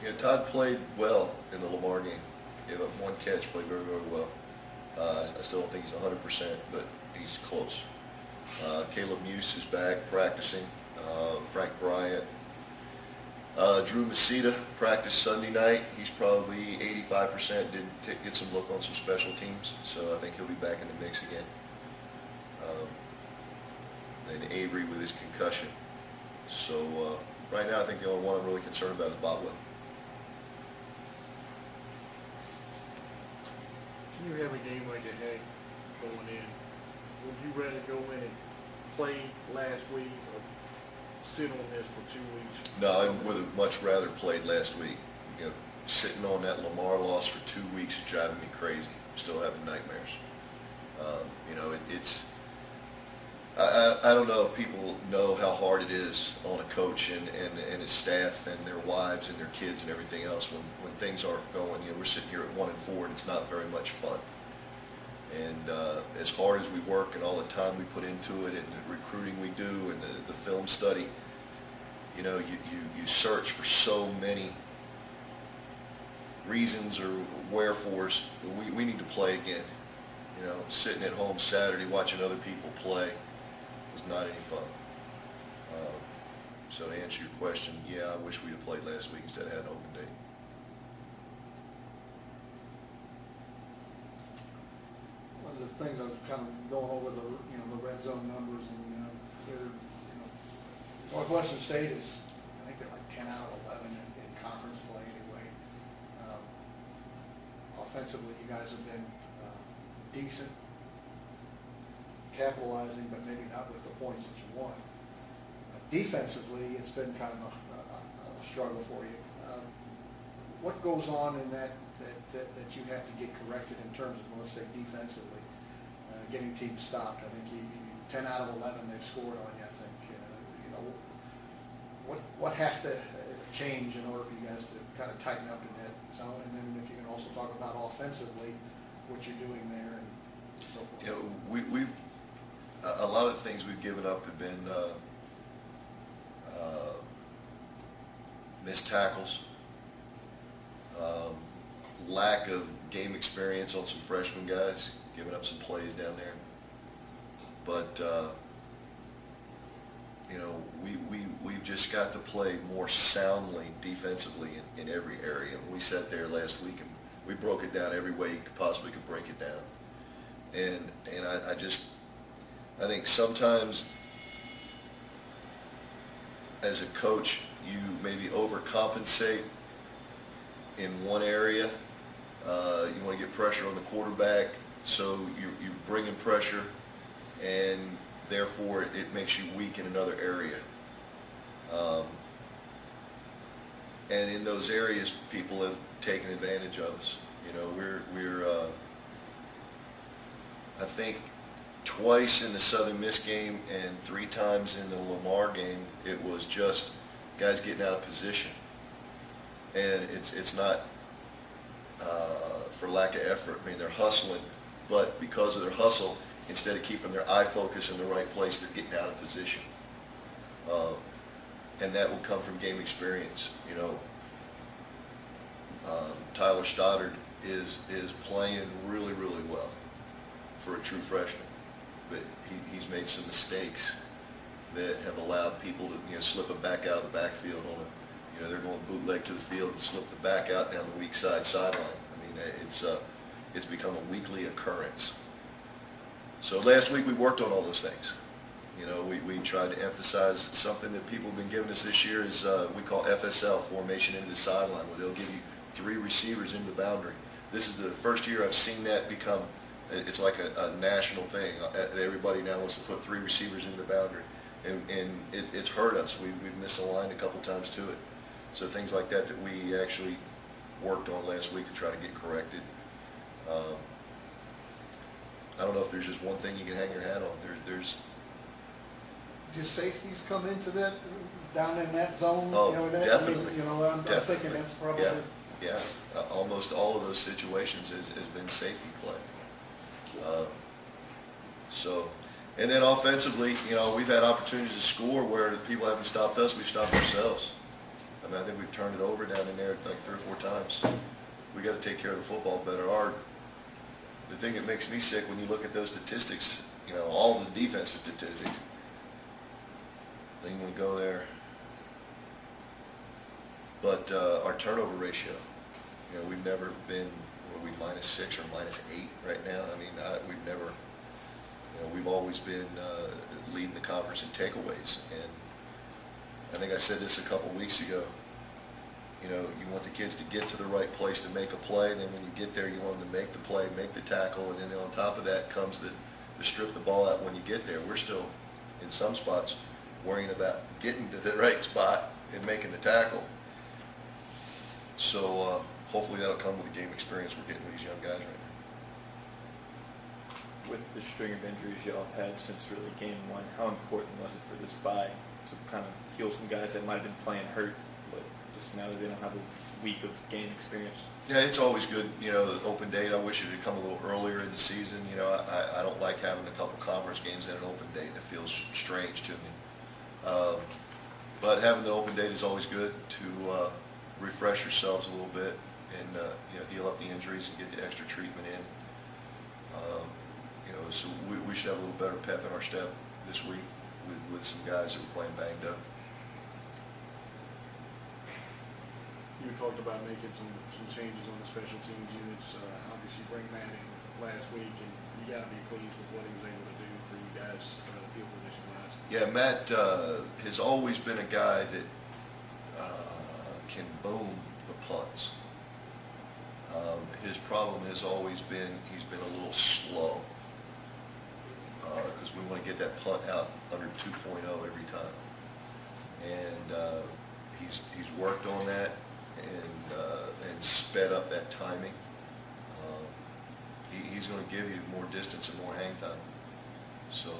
Yeah, Todd played well in the Lamar game. Gave up one catch, played very, very well. I still don't think he's 100%, but he's close. Caleb Muse is back practicing. Frank Bryant. Drew Masita practiced Sunday night. He's probably 85%. Did get some look on some special teams, so I think he'll be back in the mix again. And Avery with his concussion. So right now, I think the only one I'm really concerned about is Bobwell. You have a game like that had going in. Would you rather go in and play last week or sit on this for 2 weeks? No, I would have much rather played last week. You know, sitting on that Lamar loss for 2 weeks is driving me crazy. I'm still having nightmares. You know, I don't know if people know how hard it is on a coach and his staff and their wives and their kids and everything else when things aren't going. You know, we're sitting here at 1-4 and it's not very much fun. And as hard as we work and all the time we put into it and the recruiting we do and the film study, you know, you search for so many reasons or wherefores. We need to play again. You know, sitting at home Saturday watching other people play was not any fun. So to answer your question, yeah, I wish we'd have played last week instead of had an open date. One of the things I was kind of going over the red zone numbers, and Northwestern State is, I think they're like 10 out of 11 in conference play anyway. Offensively, you guys have been decent, capitalizing, but maybe not with the points that you want. Defensively, it's been kind of a struggle for you. What goes on in that you have to get corrected in terms of, let's say, defensively, getting teams stopped? I think you 10 out of 11 they've scored on you. I think what has to change in order for you guys to kind of tighten up in that zone, and then if you can also talk about offensively what you're doing there and so forth. You know, we've a lot of the things we've given up have been missed tackles, lack of game experience on some freshman guys, giving up some plays down there. But you know, we've just got to play more soundly defensively in every area. We sat there last week and we broke it down every way you possibly could break it down. And I think sometimes as a coach, you maybe overcompensate in one area. You want to get pressure on the quarterback, so you're bringing pressure, and therefore it makes you weak in another area. And in those areas, people have taken advantage of us. You know, we're I think twice in the Southern Miss game and 3 times in the Lamar game, it was just guys getting out of position. And it's not for lack of effort. I mean, they're hustling, but because of their hustle, instead of keeping their eye focus in the right place, they're getting out of position. And that will come from game experience. You know, Tyler Stoddard is playing really, really well for a true freshman, but he's made some mistakes that have allowed people to slip it back out of the backfield on it. They're going bootleg to the field and slip the back out down the weak sideline. I mean, it's become a weekly occurrence. So last week we worked on all those things. We tried to emphasize something that people have been giving us this year is we call FSL, formation into the sideline, where they'll give you 3 receivers in the boundary. This is the first year I've seen that become, it's like a national thing. Everybody now wants to put 3 receivers into the boundary. And it's hurt us. We've misaligned a couple times to it. So things like that we actually worked on last week to try to get corrected. I don't know if there's just one thing you can hang your hat on. There's just safeties come into that, down in that zone? Oh, definitely. I'm thinking that's probably... Yeah. Almost all of those situations has been safety play. And then offensively, we've had opportunities to score where people haven't stopped us, we've stopped ourselves. I mean, I think we've turned it over down in there like 3 or 4 times. We got to take care of the football better. The thing that makes me sick when you look at those statistics, you know, all the defensive statistics, then you want to go there. But our turnover ratio, you know, we've never been, what are we, -6 or -8 right now? I mean, we've never, you know, we've always been leading the conference in takeaways. And I think I said this a couple weeks ago. You know, you want the kids to get to the right place to make a play, and then when you get there, you want them to make the play, make the tackle, and then on top of that comes the strip the ball out when you get there. We're still, in some spots, worrying about getting to the right spot and making the tackle. So hopefully that'll come with the game experience we're getting with these young guys right now. With the string of injuries y'all have had since really game one, how important was it for this bye to kind of heal some guys that might have been playing hurt, but just now that they don't have a week of game experience? Yeah, it's always good, you know, the open date. I wish it had come a little earlier in the season. You know, I don't like having a couple conference games at an open date. It feels strange to me. But having the open date is always good to refresh yourselves a little bit and you know, heal up the injuries and get the extra treatment in. You know, so we should have a little better pep in our step this week with some guys that were playing banged up. You talked about making some changes on the special teams units. Obviously, bring Matt in last week, and you got to be pleased with what he was able to do for you guys, field position wise. Yeah, Matt has always been a guy that can boom the punts. His problem has always been he's been a little slow because we want to get that punt out under 2.0 every time, and he's worked on that and sped up that timing. He's going to give you more distance and more hang time. So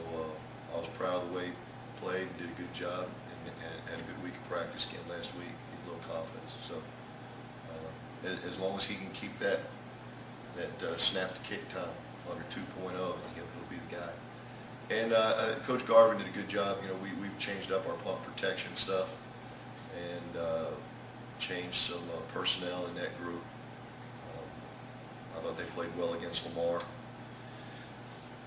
I was proud of the way he played and did a good job and had a good week of practice again last week. Get a little confidence. So as long as he can keep that snap to kick time under 2.0, he'll be the guy. And Coach Garvin did a good job. You know, we've changed up our punt protection stuff and changed some personnel in that group. I thought they played well against Lamar.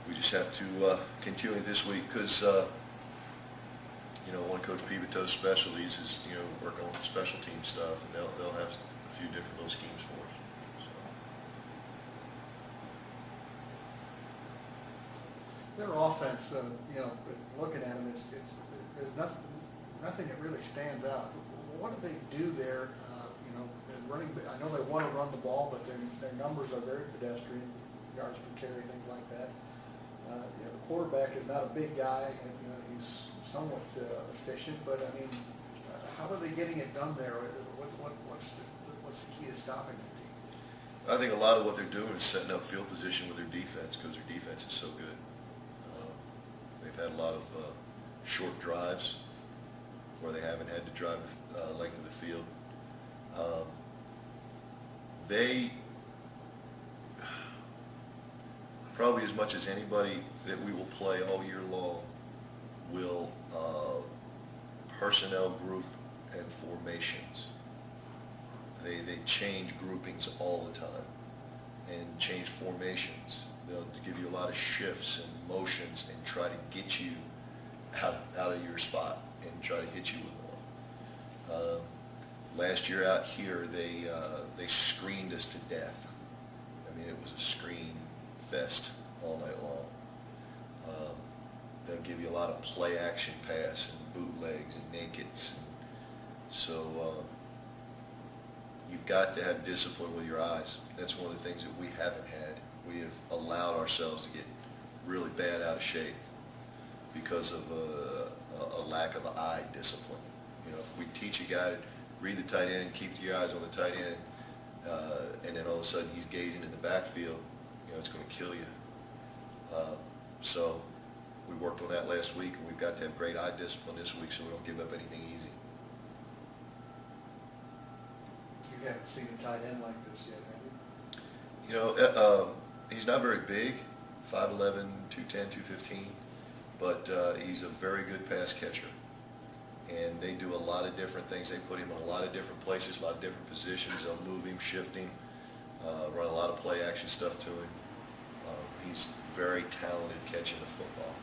We just have to continue this week because you know, one of Coach Pivotto's specialties is, you know, working on the special team stuff, and they'll have a few different little schemes for us. So. Their offense, you know, looking at them, there's nothing that really stands out. What do they do there? You know, running. I know they want to run the ball, but their numbers are very pedestrian, yards per carry, things like that. You know, the quarterback is not a big guy. You know, he's somewhat efficient, but I mean, how are they getting it done there? What's the key to stopping that team? I think a lot of what they're doing is setting up field position with their defense because their defense is so good. They've had a lot of short drives where they haven't had to drive the length of the field. They probably as much as anybody that we will play all year long will personnel group and formations. They change groupings all the time and change formations. They'll give you a lot of shifts and motions and try to get you out of your spot and try to hit you with one. Last year out here, they screened us to death. I mean, it was a screen fest all night long. They'll give you a lot of play action pass and bootlegs and nakeds. And so you've got to have discipline with your eyes. That's one of the things that we haven't had. We have allowed ourselves to get really bad out of shape because of a lack of eye discipline. You know, if we teach a guy to read the tight end, keep your eyes on the tight end, and then all of a sudden he's gazing in the backfield, you know, it's going to kill you. So we worked on that last week, and we've got to have great eye discipline this week so we don't give up anything easy. You haven't seen a tight end like this yet, have you? You know, he's not very big, 5'11", 210, 215, but he's a very good pass catcher. and they do a lot of different things. They put him in a lot of different places, a lot of different positions. They'll move him, shift him, run a lot of play action stuff to him. He's very talented catching the football.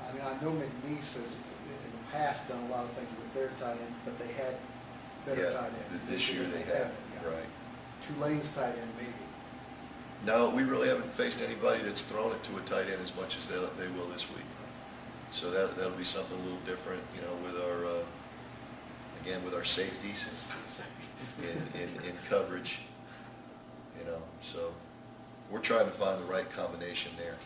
I mean, I know McNeese has in the past done a lot of things with their tight end, but they had better tight ends. This year they have, right. Tulane's tight end maybe. No, we really haven't faced anybody that's thrown it to a tight end as much as they will this week. So that'll be something a little different, you know, with our, again, with our safeties in coverage, you know, so we're trying to find the right combination there.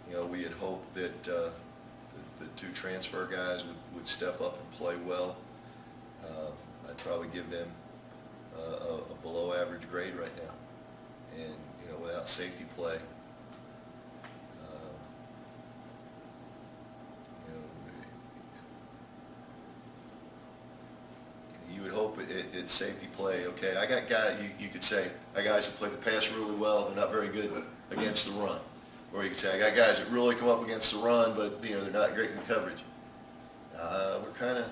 You know, we had hoped that the two transfer guys would step up and play well. I'd probably give them a below average grade right now. And, you know, without safety play, you know, you would hope it's safety play. Okay, I got guys, you could say, I got guys that play the pass really well, they're not very good against the run. Or you could say, I got guys that really come up against the run, but, you know, they're not great in coverage. We're kind of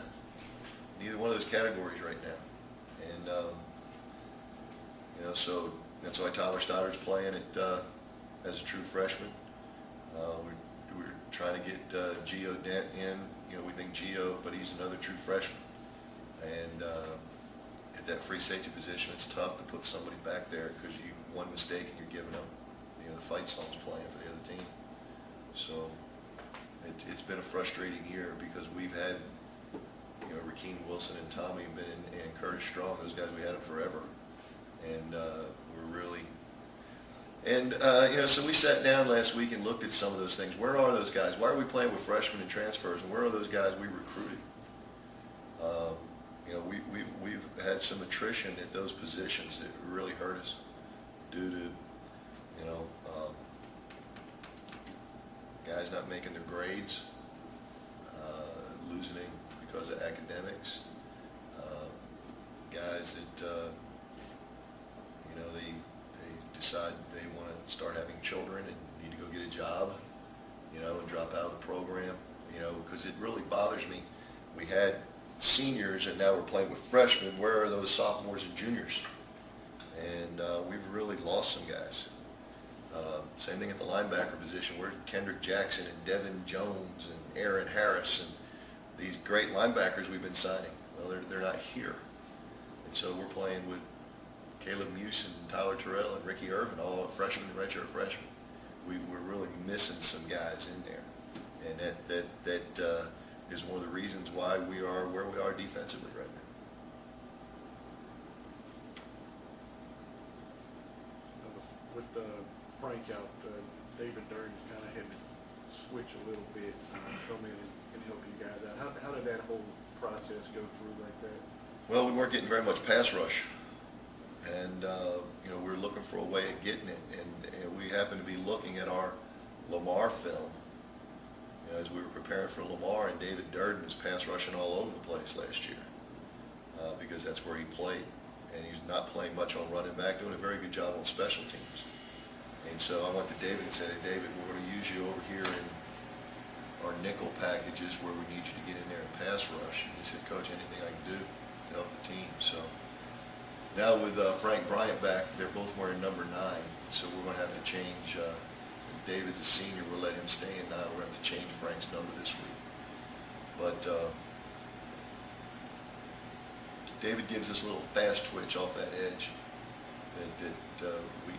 neither one of those categories right now. And, you know, so that's why Tyler Stoddard's playing it as a true freshman. We're trying to get Gio Dent in. You know, we think Gio, but he's another true freshman. And at that free safety position, it's tough to put somebody back there because one mistake and you're giving up, you know, the fight song's playing for the other team. So it's been a frustrating year because we've had, you know, Rakeem Wilson and Tommy have been and Curtis Strong, those guys, we had them forever. And we're really, and you know, so we sat down last week and looked at some of those things. Where are those guys? Why are we playing with freshmen and transfers? And where are those guys we recruited? You know, we've had some attrition at those positions that really hurt us due to, you know, guys not making their grades, losing because of academics, guys that, you know, they decide they want to start having children and need to go get a job, you know, and drop out of the program, you know, because it really bothers me. We had seniors and now we're playing with freshmen. Where are those sophomores and juniors? And we've really lost some guys. Same thing at the linebacker position. Where's Kendrick Jackson and Devin Jones and Aaron Harris and these great linebackers we've been signing? Well, they're not here. And so we're playing with Caleb Muse and Tyler Terrell and Ricky Irvin, all freshmen and redshirt freshmen. We're really missing some guys in there. And that is one of the reasons why we are where we are defensively right now. With the Frank out, David Durden kind of had to switch a little bit, come in and help you guys out. How did that whole process go through like that? Well, we weren't getting very much pass rush. And, you know, we were looking for a way of getting it. And we happened to be looking at our Lamar film, you know, as we were preparing for Lamar, and David Durden was pass rushing all over the place last year because that's where he played. And he's not playing much on running back, doing a very good job on special teams. And so I went to David and said, hey, David, we're going to use you over here in our nickel packages where we need you to get in there and pass rush. And he said, Coach, anything I can do to help the team. So now with Frank Bryant back, they're both wearing number 9. So we're going to have to change, since David's a senior, we'll let him stay in 9. We're going to have to change Frank's number this week. But David gives us a little fast twitch off that edge that we